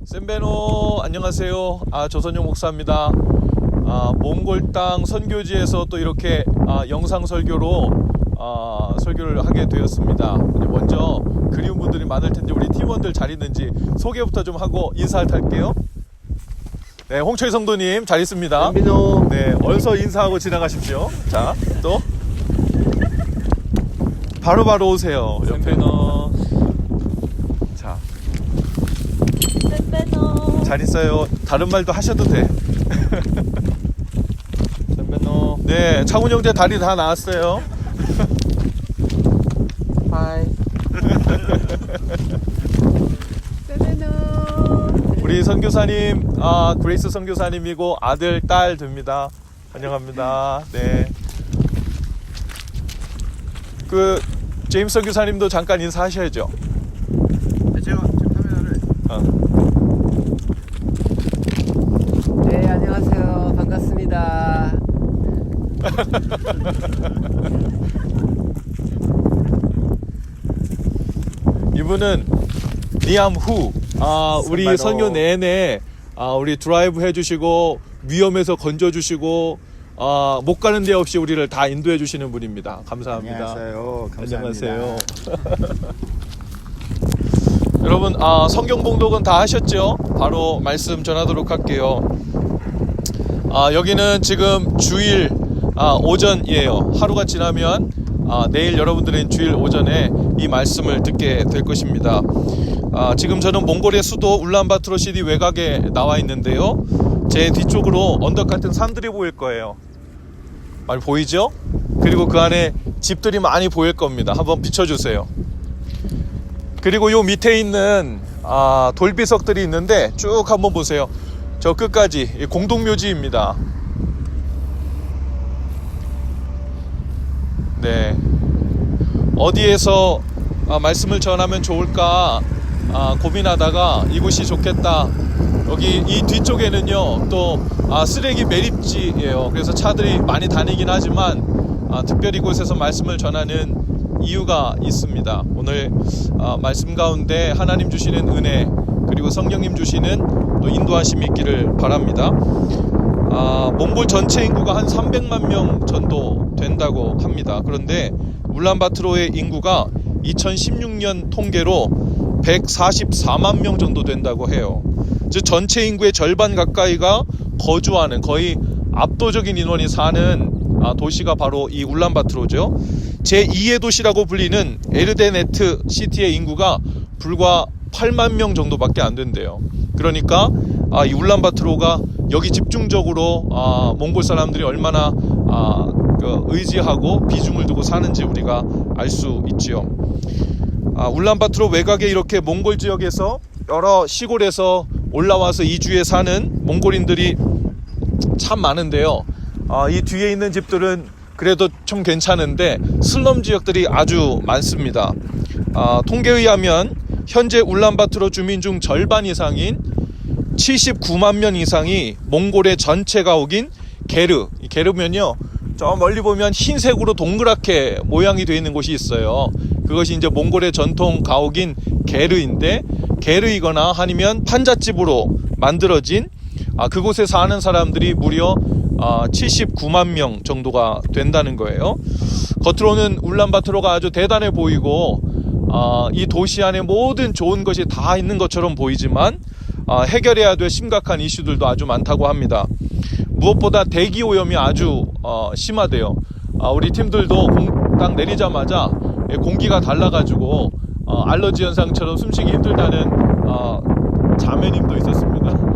샌베노 안녕하세요. 조선용 목사입니다. 몽골 땅 선교지에서 또 이렇게 영상 설교로 설교를 하게 되었습니다. 먼저 그리운 분들이 많을 텐데 우리 팀원들 잘 있는지 소개부터 좀 하고 인사를 할게요. 네, 홍철 성도님 잘 있습니다. 샌베노. 네, 얼서 인사하고 지나가십시오. 자, 또 바로 오세요. 샌베노. 자, 샌베노. 잘 있어요. 다른 말도 하셔도 돼. 샌베노. 네, 차훈 형제 다리 다 나왔어요. 하이. 샌베노. 우리 선교사님, 그레이스 선교사님이고 아들, 딸 됩니다. 환영합니다. 네. 제임스 선교사님도 잠깐 인사하셔야죠. 제가 카메라를. 네, 안녕하세요. 반갑습니다. 이분은 니암후. 우리 선발로. 선교 내내 우리 드라이브 해주시고 위험에서 건져주시고 못 가는 데 없이 우리를 다 인도해 주시는 분입니다. 감사합니다. 안녕하세요. 감사합니다. 안녕하세요. 여러분, 성경 봉독은 다 하셨죠? 바로 말씀 전하도록 할게요. 여기는 지금 주일 오전이에요. 하루가 지나면 내일 여러분들은 주일 오전에 이 말씀을 듣게 될 것입니다. 지금 저는 몽골의 수도 울란바토르 시티 외곽에 나와 있는데요. 제 뒤쪽으로 언덕 같은 산들이 보일 거예요. 많이 보이죠? 그리고 그 안에 집들이 많이 보일 겁니다. 한번 비춰주세요. 그리고 요 밑에 있는 돌비석들이 있는데 쭉 한번 보세요. 저 끝까지 공동묘지입니다. 네, 어디에서 말씀을 전하면 좋을까 고민하다가 이곳이 좋겠다. 여기 이 뒤쪽에는요 또 쓰레기 매립지예요. 그래서 차들이 많이 다니긴 하지만 특별히 이곳에서 말씀을 전하는 이유가 있습니다. 오늘 말씀 가운데 하나님 주시는 은혜 그리고 성령님 주시는 또 인도하심이 있기를 바랍니다. 몽골 전체 인구가 한 300만 명 정도 된다고 합니다. 그런데 울란바토르의 인구가 2016년 통계로 144만 명 정도 된다고 해요. 즉 전체 인구의 절반 가까이가 거주하는, 거의 압도적인 인원이 사는 도시가 바로 이 울란바토르죠. 제2의 도시라고 불리는 에르데네트 시티의 인구가 불과 8만 명 정도밖에 안 된대요. 그러니까 이 울란바토르가 여기 집중적으로 몽골 사람들이 얼마나 의지하고 비중을 두고 사는지 우리가 알 수 있지요. 울란바토르 외곽에 이렇게 몽골 지역에서 여러 시골에서 올라와서 이주해 사는 몽골인들이 참 많은데요. 이 뒤에 있는 집들은 그래도 좀 괜찮은데 슬럼 지역들이 아주 많습니다. 통계에 의하면 현재 울란바토르 주민 중 절반 이상인 79만 명 이상이 몽골의 전체 가옥인 게르. 이 게르면요, 저 멀리 보면 흰색으로 동그랗게 모양이 되어 있는 곳이 있어요. 그것이 이제 몽골의 전통 가옥인 게르인데, 게르이거나 아니면 판잣집으로 만들어진 그곳에 사는 사람들이 무려 79만 명 정도가 된다는 거예요. 겉으로는 울란바토르가 아주 대단해 보이고 이 도시 안에 모든 좋은 것이 다 있는 것처럼 보이지만 해결해야 될 심각한 이슈들도 아주 많다고 합니다. 무엇보다 대기 오염이 아주 심하대요. 우리 팀들도 딱 내리자마자 공기가 달라가지고 알러지 현상처럼 숨쉬기 힘들다는 자매님도 있었습니다.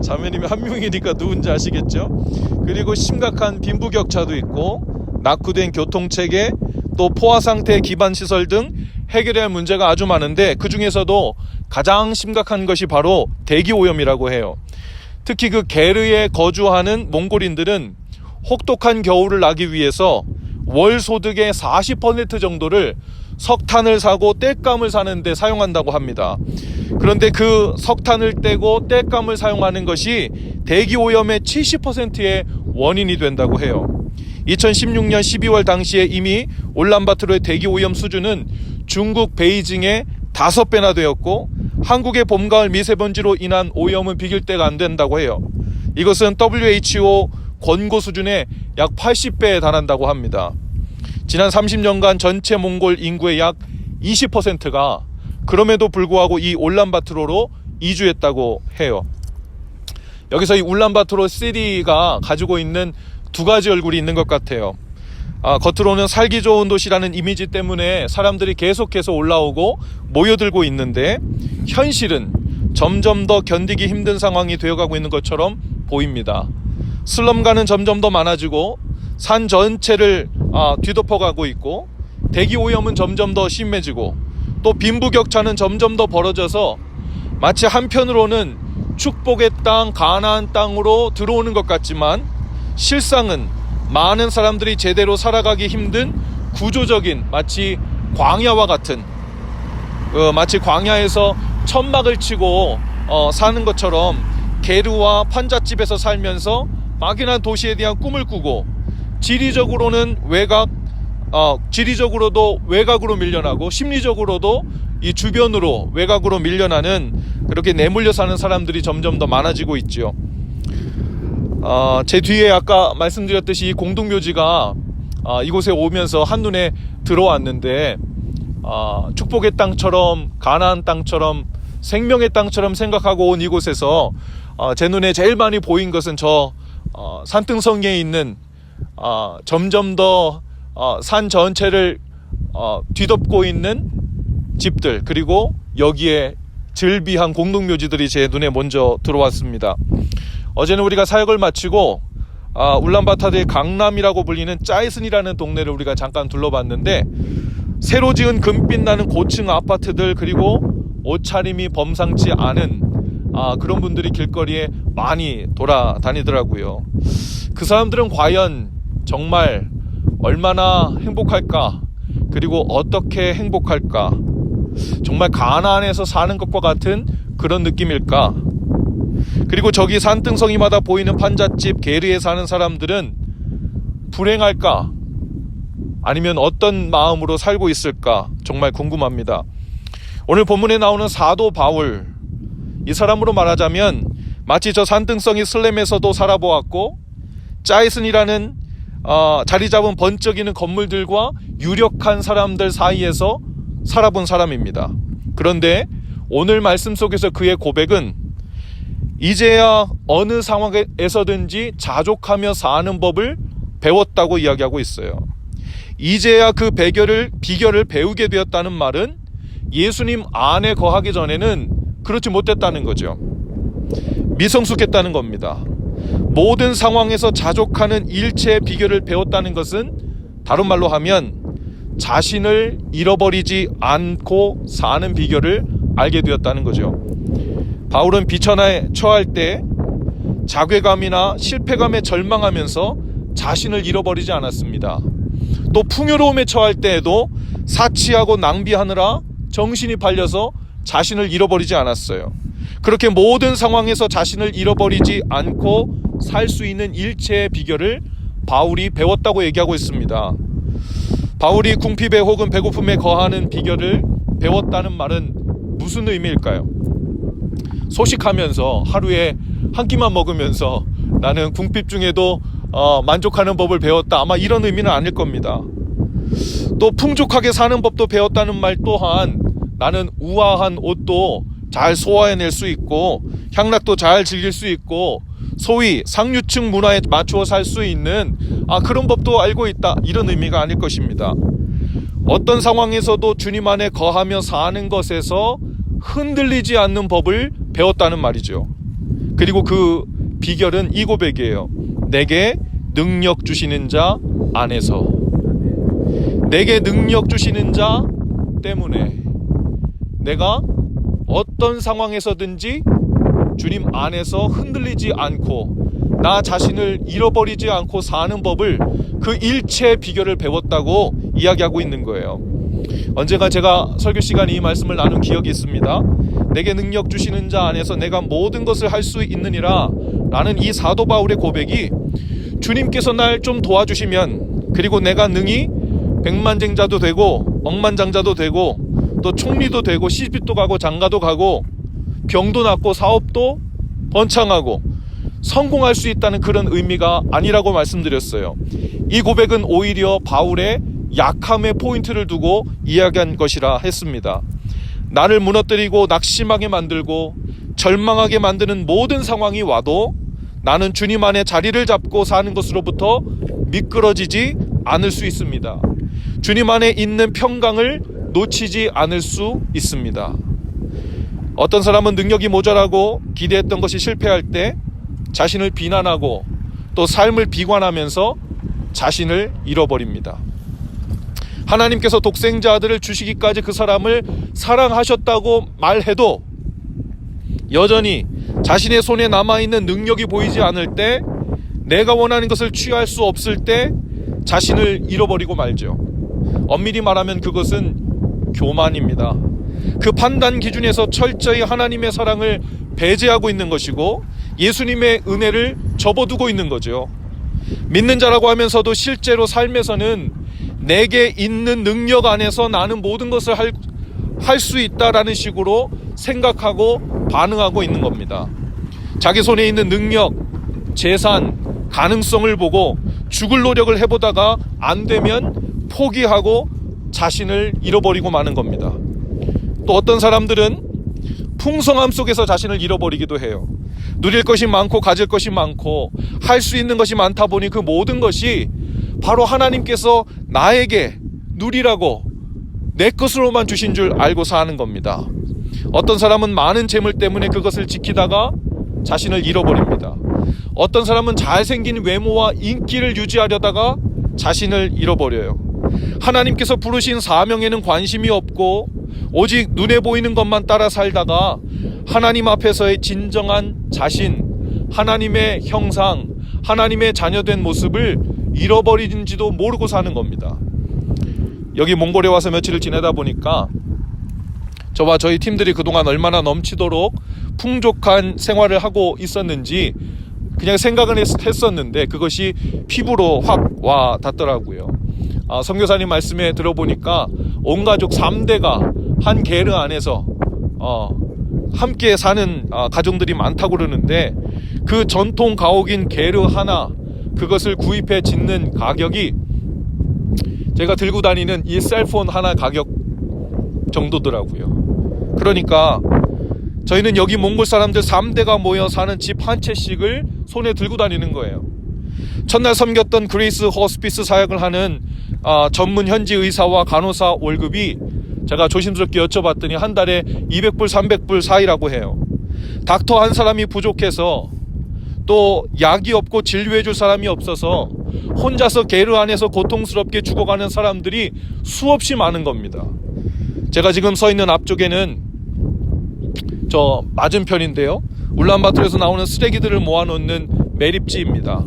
자매님이 한 명이니까 누군지 아시겠죠? 그리고 심각한 빈부격차도 있고 낙후된 교통체계, 또 포화 상태 기반 시설 등 해결해야 할 문제가 아주 많은데 그 중에서도 가장 심각한 것이 바로 대기 오염이라고 해요. 특히 그 게르에 거주하는 몽골인들은 혹독한 겨울을 나기 위해서 월 소득의 40% 정도를 석탄을 사고 땔감을 사는데 사용한다고 합니다. 그런데 그 석탄을 떼고 땔감을 사용하는 것이 대기 오염의 70%의 원인이 된다고 해요. 2016년 12월 당시에 이미 울란바토르의 대기 오염 수준은 중국 베이징의 5배나 되었고 한국의 봄, 가을 미세먼지로 인한 오염은 비길대가 안 된다고 해요. 이것은 WHO 권고 수준의 약 80배에 달한다고 합니다. 지난 30년간 전체 몽골 인구의 약 20%가 그럼에도 불구하고 이 울란바토르로 이주했다고 해요. 여기서 이 울란바토르 시티가 가지고 있는 두 가지 얼굴이 있는 것 같아요. 겉으로는 살기 좋은 도시라는 이미지 때문에 사람들이 계속해서 올라오고 모여들고 있는데 현실은 점점 더 견디기 힘든 상황이 되어가고 있는 것처럼 보입니다. 슬럼가는 점점 더 많아지고 산 전체를 뒤덮어가고 있고 대기 오염은 점점 더 심해지고 또 빈부격차는 점점 더 벌어져서 마치 한편으로는 축복의 땅, 가나안 땅으로 들어오는 것 같지만 실상은 많은 사람들이 제대로 살아가기 힘든 구조적인 마치 광야와 같은 마치 광야에서 천막을 치고 사는 것처럼 게르와 판잣집에서 살면서 막연한 도시에 대한 꿈을 꾸고 지리적으로도 외곽으로 밀려나고 심리적으로도 이 주변으로 외곽으로 밀려나는 그렇게 내몰려 사는 사람들이 점점 더 많아지고 있죠. 제 뒤에 아까 말씀드렸듯이 이 공동묘지가 이곳에 오면서 한눈에 들어왔는데 축복의 땅처럼 가나안 땅처럼 생명의 땅처럼 생각하고 온 이곳에서 제 눈에 제일 많이 보인 것은 저 산등성에 있는 점점 더 산 전체를 뒤덮고 있는 집들, 그리고 여기에 즐비한 공동묘지들이 제 눈에 먼저 들어왔습니다. 어제는 우리가 사역을 마치고 울란바토르의 강남이라고 불리는 짜이슨이라는 동네를 우리가 잠깐 둘러봤는데 새로 지은 금빛 나는 고층 아파트들, 그리고 옷차림이 범상치 않은 그런 분들이 길거리에 많이 돌아다니더라고요. 그 사람들은 과연 정말 얼마나 행복할까, 그리고 어떻게 행복할까, 정말 가나안에서 사는 것과 같은 그런 느낌일까. 그리고 저기 산등성이마다 보이는 판잣집 게르에 사는 사람들은 불행할까, 아니면 어떤 마음으로 살고 있을까 정말 궁금합니다. 오늘 본문에 나오는 사도 바울, 이 사람으로 말하자면 마치 저 산등성이 슬렘에서도 살아보았고 짜이슨이라는 자리 잡은 번쩍이는 건물들과 유력한 사람들 사이에서 살아본 사람입니다. 그런데 오늘 말씀 속에서 그의 고백은 이제야 어느 상황에서든지 자족하며 사는 법을 배웠다고 이야기하고 있어요. 이제야 그 비결을 배우게 되었다는 말은 예수님 안에 거하기 전에는 그렇지 못했다는 거죠. 미성숙했다는 겁니다. 모든 상황에서 자족하는 일체의 비결을 배웠다는 것은 다른 말로 하면 자신을 잃어버리지 않고 사는 비결을 알게 되었다는 거죠. 바울은 비천에 처할 때 자괴감이나 실패감에 절망하면서 자신을 잃어버리지 않았습니다. 또 풍요로움에 처할 때에도 사치하고 낭비하느라 정신이 팔려서 자신을 잃어버리지 않았어요. 그렇게 모든 상황에서 자신을 잃어버리지 않고 살 수 있는 일체의 비결을 바울이 배웠다고 얘기하고 있습니다. 바울이 궁핍에 혹은 배고픔에 거하는 비결을 배웠다는 말은 무슨 의미일까요? 소식하면서 하루에 한 끼만 먹으면서 나는 궁핍 중에도 만족하는 법을 배웠다, 아마 이런 의미는 아닐 겁니다. 또 풍족하게 사는 법도 배웠다는 말 또한 나는 우아한 옷도 잘 소화해낼 수 있고 향락도 잘 즐길 수 있고 소위 상류층 문화에 맞추어 살 수 있는 그런 법도 알고 있다, 이런 의미가 아닐 것입니다. 어떤 상황에서도 주님 안에 거하며 사는 것에서 흔들리지 않는 법을 배웠다는 말이죠. 그리고 그 비결은 이 고백이에요. 내게 능력 주시는 자 안에서. 내게 능력 주시는 자 때문에 내가 어떤 상황에서든지 주님 안에서 흔들리지 않고 나 자신을 잃어버리지 않고 사는 법을, 그 일체의 비결을 배웠다고 이야기하고 있는 거예요. 언젠가 제가 설교 시간에 이 말씀을 나눈 기억이 있습니다. 내게 능력 주시는 자 안에서 내가 모든 것을 할 수 있느니라 라는 이 사도 바울의 고백이 주님께서 날 좀 도와주시면, 그리고 내가 능히 백만장자도 되고 억만장자도 되고 또 총리도 되고 시집도 가고 장가도 가고 병도 낫고 사업도 번창하고 성공할 수 있다는 그런 의미가 아니라고 말씀드렸어요. 이 고백은 오히려 바울의 약함의 포인트를 두고 이야기한 것이라 했습니다. 나를 무너뜨리고 낙심하게 만들고 절망하게 만드는 모든 상황이 와도 나는 주님 안에 자리를 잡고 사는 것으로부터 미끄러지지 않을 수 있습니다. 주님 안에 있는 평강을 놓치지 않을 수 있습니다. 어떤 사람은 능력이 모자라고 기대했던 것이 실패할 때 자신을 비난하고 또 삶을 비관하면서 자신을 잃어버립니다. 하나님께서 독생자 아들을 주시기까지 그 사람을 사랑하셨다고 말해도 여전히 자신의 손에 남아있는 능력이 보이지 않을 때, 내가 원하는 것을 취할 수 없을 때 자신을 잃어버리고 말죠. 엄밀히 말하면 그것은 교만입니다. 그 판단 기준에서 철저히 하나님의 사랑을 배제하고 있는 것이고 예수님의 은혜를 접어두고 있는 거죠. 믿는 자라고 하면서도 실제로 삶에서는 내게 있는 능력 안에서 나는 모든 것을 할 수 있다라는 식으로 생각하고 반응하고 있는 겁니다. 자기 손에 있는 능력, 재산, 가능성을 보고 죽을 노력을 해보다가 안 되면 포기하고 자신을 잃어버리고 마는 겁니다. 또 어떤 사람들은 풍성함 속에서 자신을 잃어버리기도 해요. 누릴 것이 많고 가질 것이 많고 할 수 있는 것이 많다 보니 그 모든 것이 바로 하나님께서 나에게 누리라고 내 것으로만 주신 줄 알고 사는 겁니다. 어떤 사람은 많은 재물 때문에 그것을 지키다가 자신을 잃어버립니다. 어떤 사람은 잘생긴 외모와 인기를 유지하려다가 자신을 잃어버려요. 하나님께서 부르신 사명에는 관심이 없고 오직 눈에 보이는 것만 따라 살다가 하나님 앞에서의 진정한 자신, 하나님의 형상, 하나님의 자녀된 모습을 잃어버리는지도 모르고 사는 겁니다. 여기 몽골에 와서 며칠을 지내다 보니까 저와 저희 팀들이 그동안 얼마나 넘치도록 풍족한 생활을 하고 있었는지 그냥 생각은 했었는데 그것이 피부로 확 와 닿더라고요. 선교사님 말씀에 들어보니까 온 가족 3대가 한 게르 안에서 함께 사는 가정들이 많다고 그러는데 그 전통 가옥인 게르 하나, 그것을 구입해 짓는 가격이 제가 들고 다니는 이 셀폰 하나 가격 정도더라고요. 그러니까 저희는 여기 몽골 사람들 3대가 모여 사는 집 한 채씩을 손에 들고 다니는 거예요. 첫날 섬겼던 그레이스 호스피스 사역을 하는 전문 현지 의사와 간호사 월급이 제가 조심스럽게 여쭤봤더니 한 달에 200불, 300불 사이라고 해요. 닥터 한 사람이 부족해서 또 약이 없고 진료해 줄 사람이 없어서 혼자서 게르 안에서 고통스럽게 죽어가는 사람들이 수없이 많은 겁니다. 제가 지금 서 있는 앞쪽에는 저 맞은편인데요, 울란바토르에서 나오는 쓰레기들을 모아놓는 매립지입니다.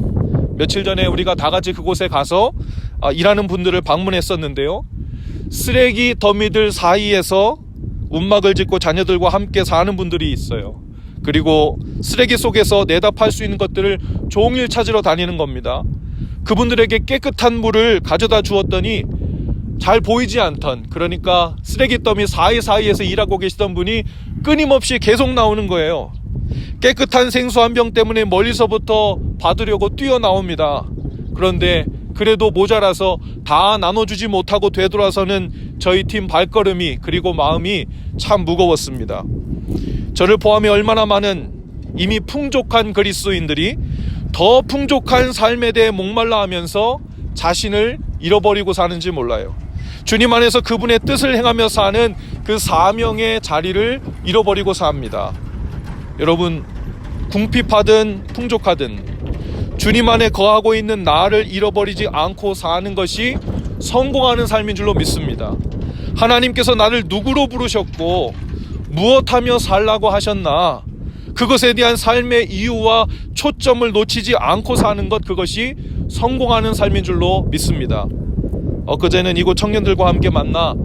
며칠 전에 우리가 다 같이 그곳에 가서 일하는 분들을 방문했었는데요, 쓰레기 더미들 사이에서 움막을 짓고 자녀들과 함께 사는 분들이 있어요. 그리고 쓰레기 속에서 내다 팔 수 있는 것들을 종일 찾으러 다니는 겁니다. 그분들에게 깨끗한 물을 가져다 주었더니 잘 보이지 않던, 그러니까 쓰레기 더미 사이사이에서 일하고 계시던 분이 끊임없이 계속 나오는 거예요. 깨끗한 생수 한 병 때문에 멀리서부터 받으려고 뛰어나옵니다. 그런데 그래도 모자라서 다 나눠주지 못하고 되돌아서는 저희 팀 발걸음이, 그리고 마음이 참 무거웠습니다. 저를 포함해 얼마나 많은 이미 풍족한 그리스도인들이 더 풍족한 삶에 대해 목말라 하면서 자신을 잃어버리고 사는지 몰라요. 주님 안에서 그분의 뜻을 행하며 사는 그 사명의 자리를 잃어버리고 삽니다. 여러분, 궁핍하든 풍족하든 주님 안에 거하고 있는 나를 잃어버리지 않고 사는 것이 성공하는 삶인 줄로 믿습니다. 하나님께서 나를 누구로 부르셨고 무엇하며 살라고 하셨나, 그것에 대한 삶의 이유와 초점을 놓치지 않고 사는 것, 그것이 성공하는 삶인 줄로 믿습니다. 엊그제는 이곳 청년들과 함께 만나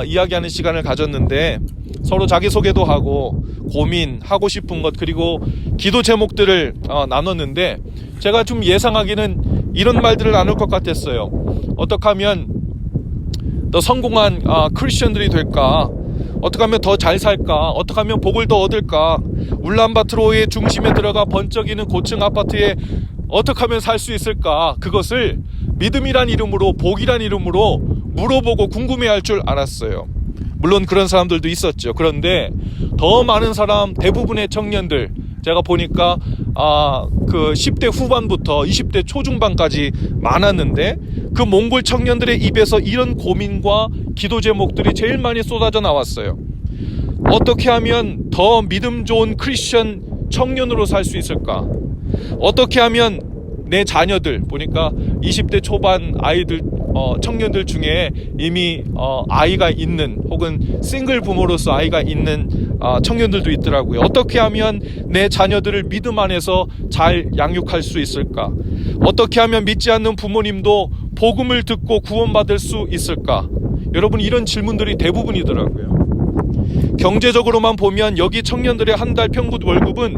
이야기하는 시간을 가졌는데 서로 자기소개도 하고 고민하고 싶은 것, 그리고 기도 제목들을 나눴는데 제가 좀 예상하기는 이런 말들을 나눌 것 같았어요. 어떻게 하면 더 성공한 크리스천들이 될까, 어떻게 하면 더 잘 살까? 어떻게 하면 복을 더 얻을까? 울란바토르의 중심에 들어가 번쩍이는 고층 아파트에 어떻게 하면 살 수 있을까? 그것을 믿음이란 이름으로, 복이란 이름으로 물어보고 궁금해할 줄 알았어요. 물론 그런 사람들도 있었죠. 그런데 더 많은 사람, 대부분의 청년들, 제가 보니까 그 10대 후반부터 20대 초중반까지 많았는데, 그 몽골 청년들의 입에서 이런 고민과 기도 제목들이 제일 많이 쏟아져 나왔어요. 어떻게 하면 더 믿음 좋은 크리스천 청년으로 살 수 있을까? 어떻게 하면 내 자녀들, 보니까 20대 초반 아이들, 청년들 중에 이미 아이가 있는, 혹은 싱글 부모로서 아이가 있는 청년들도 있더라고요. 어떻게 하면 내 자녀들을 믿음 안에서 잘 양육할 수 있을까? 어떻게 하면 믿지 않는 부모님도 복음을 듣고 구원받을 수 있을까? 여러분, 이런 질문들이 대부분이더라고요. 경제적으로만 보면 여기 청년들의 한 달 평균 월급은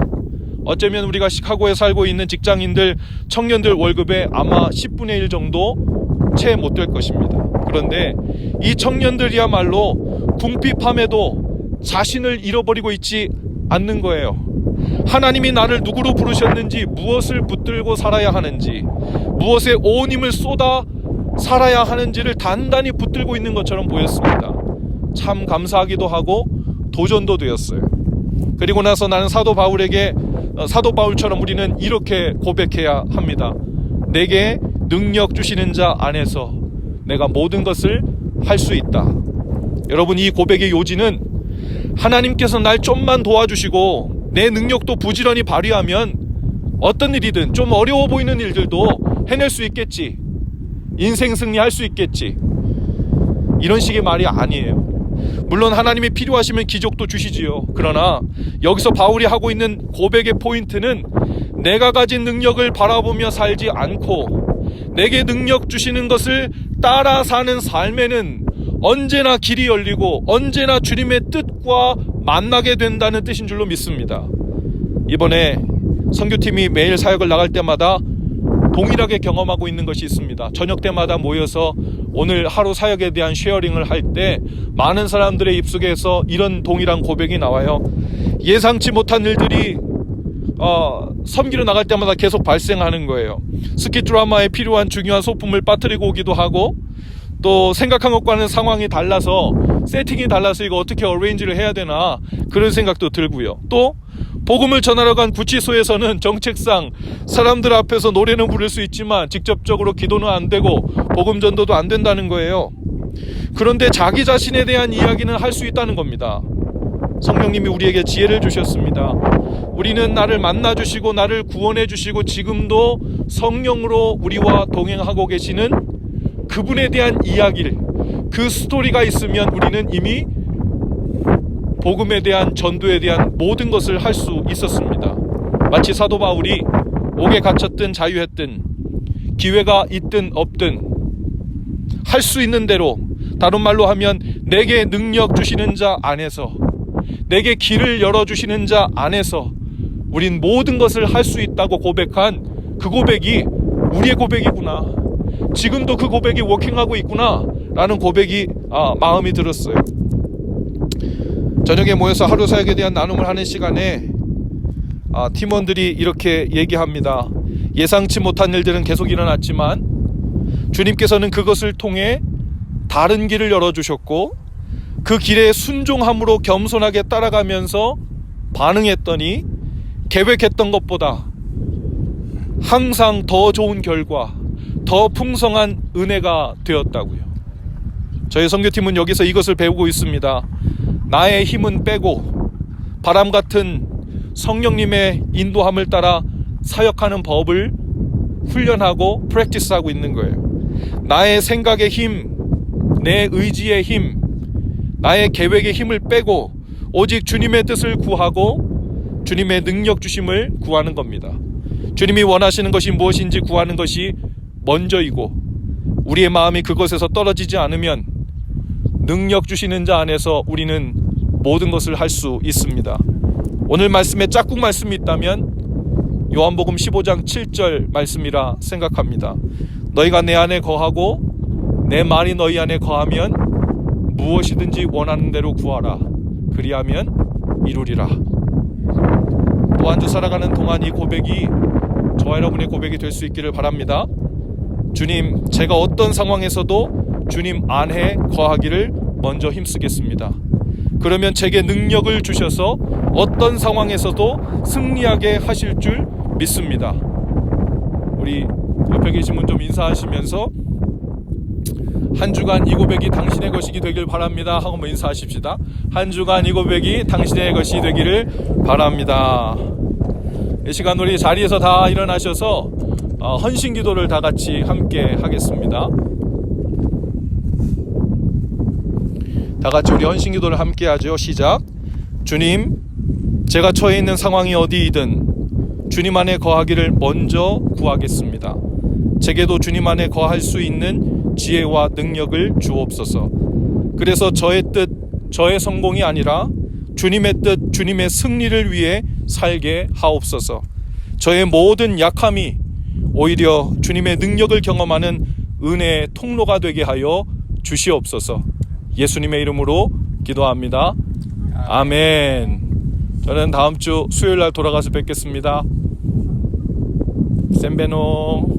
어쩌면 우리가 시카고에 살고 있는 직장인들, 청년들 월급의 아마 10분의 1 정도 채 못 될 것입니다. 그런데 이 청년들이야말로 궁핍함에도 자신을 잃어버리고 있지 않는 거예요. 하나님이 나를 누구로 부르셨는지, 무엇을 붙들고 살아야 하는지, 무엇에 온 힘을 쏟아 살아야 하는지를 단단히 붙들고 있는 것처럼 보였습니다. 참 감사하기도 하고 도전도 되었어요. 그리고 나서 나는 사도 바울처럼 우리는 이렇게 고백해야 합니다. 내게 능력 주시는 자 안에서 내가 모든 것을 할 수 있다. 여러분, 이 고백의 요지는 하나님께서 날 좀만 도와주시고 내 능력도 부지런히 발휘하면 어떤 일이든, 좀 어려워 보이는 일들도 해낼 수 있겠지, 인생 승리할 수 있겠지, 이런 식의 말이 아니에요. 물론 하나님이 필요하시면 기적도 주시지요. 그러나 여기서 바울이 하고 있는 고백의 포인트는 내가 가진 능력을 바라보며 살지 않고 내게 능력 주시는 것을 따라 사는 삶에는 언제나 길이 열리고 언제나 주님의 뜻과 만나게 된다는 뜻인 줄로 믿습니다. 이번에 선교팀이 매일 사역을 나갈 때마다 동일하게 경험하고 있는 것이 있습니다. 저녁 때마다 모여서 오늘 하루 사역에 대한 쉐어링을 할 때 많은 사람들의 입속에서 이런 동일한 고백이 나와요. 예상치 못한 일들이 섬기러 나갈 때마다 계속 발생하는 거예요. 스키 드라마에 필요한 중요한 소품을 빠뜨리고 오기도 하고, 또 생각한 것과는 상황이 달라서, 세팅이 달라서 이거 어떻게 어레인지를 해야 되나, 그런 생각도 들고요. 또 복음을 전하러 간 구치소에서는 정책상 사람들 앞에서 노래는 부를 수 있지만 직접적으로 기도는 안 되고 복음 전도도 안 된다는 거예요. 그런데 자기 자신에 대한 이야기는 할 수 있다는 겁니다. 성령님이 우리에게 지혜를 주셨습니다. 우리는 나를 만나주시고 나를 구원해 주시고 지금도 성령으로 우리와 동행하고 계시는 그분에 대한 이야기를, 그 스토리가 있으면 우리는 이미 복음에 대한, 전도에 대한 모든 것을 할 수 있었습니다. 마치 사도 바울이 옥에 갇혔든 자유했든, 기회가 있든 없든 할 수 있는 대로, 다른 말로 하면 내게 능력 주시는 자 안에서, 내게 길을 열어주시는 자 안에서 우린 모든 것을 할 수 있다고 고백한 그 고백이 우리의 고백이구나, 지금도 그 고백이 워킹하고 있구나 라는 고백이 마음이 들었어요. 저녁에 모여서 하루 사역에 대한 나눔을 하는 시간에 팀원들이 이렇게 얘기합니다. 예상치 못한 일들은 계속 일어났지만 주님께서는 그것을 통해 다른 길을 열어주셨고, 그 길에 순종함으로 겸손하게 따라가면서 반응했더니 계획했던 것보다 항상 더 좋은 결과, 더 풍성한 은혜가 되었다고요. 저희 선교팀은 여기서 이것을 배우고 있습니다. 나의 힘은 빼고 바람 같은 성령님의 인도함을 따라 사역하는 법을 훈련하고 프랙티스하고 있는 거예요. 나의 생각의 힘, 내 의지의 힘, 나의 계획의 힘을 빼고 오직 주님의 뜻을 구하고 주님의 능력 주심을 구하는 겁니다. 주님이 원하시는 것이 무엇인지 구하는 것이 먼저이고, 우리의 마음이 그것에서 떨어지지 않으면 능력 주시는 자 안에서 우리는 모든 것을 할 수 있습니다. 오늘 말씀에 짝꿍 말씀이 있다면 요한복음 15장 7절 말씀이라 생각합니다. 너희가 내 안에 거하고 내 말이 너희 안에 거하면 무엇이든지 원하는 대로 구하라. 그리하면 이루리라. 또 한 주 살아가는 동안 이 고백이 저와 여러분의 고백이 될 수 있기를 바랍니다. 주님, 제가 어떤 상황에서도 주님 안에 거하기를 먼저 힘쓰겠습니다. 그러면 제게 능력을 주셔서 어떤 상황에서도 승리하게 하실 줄 믿습니다. 우리 옆에 계신 분 좀 인사하시면서 한 주간 이 고백이 당신의 것이 되길 바랍니다 하고 한번 인사하십시다. 한 주간 이 고백이 당신의 것이 되기를 바랍니다. 이 시간 우리 자리에서 다 일어나셔서 헌신 기도를 다 같이 함께 하겠습니다. 다 같이 우리 헌신 기도를 함께 하죠. 시작. 주님, 제가 처해 있는 상황이 어디이든 주님 안에 거하기를 먼저 구하겠습니다. 제게도 주님 안에 거할 수 있는 지혜와 능력을 주옵소서. 그래서 저의 뜻, 저의 성공이 아니라 주님의 뜻, 주님의 승리를 위해 살게 하옵소서. 저의 모든 약함이 오히려 주님의 능력을 경험하는 은혜의 통로가 되게 하여 주시옵소서. 예수님의 이름으로 기도합니다. 아멘. 저는 다음 주 수요일 날 돌아가서 뵙겠습니다. 셈베노.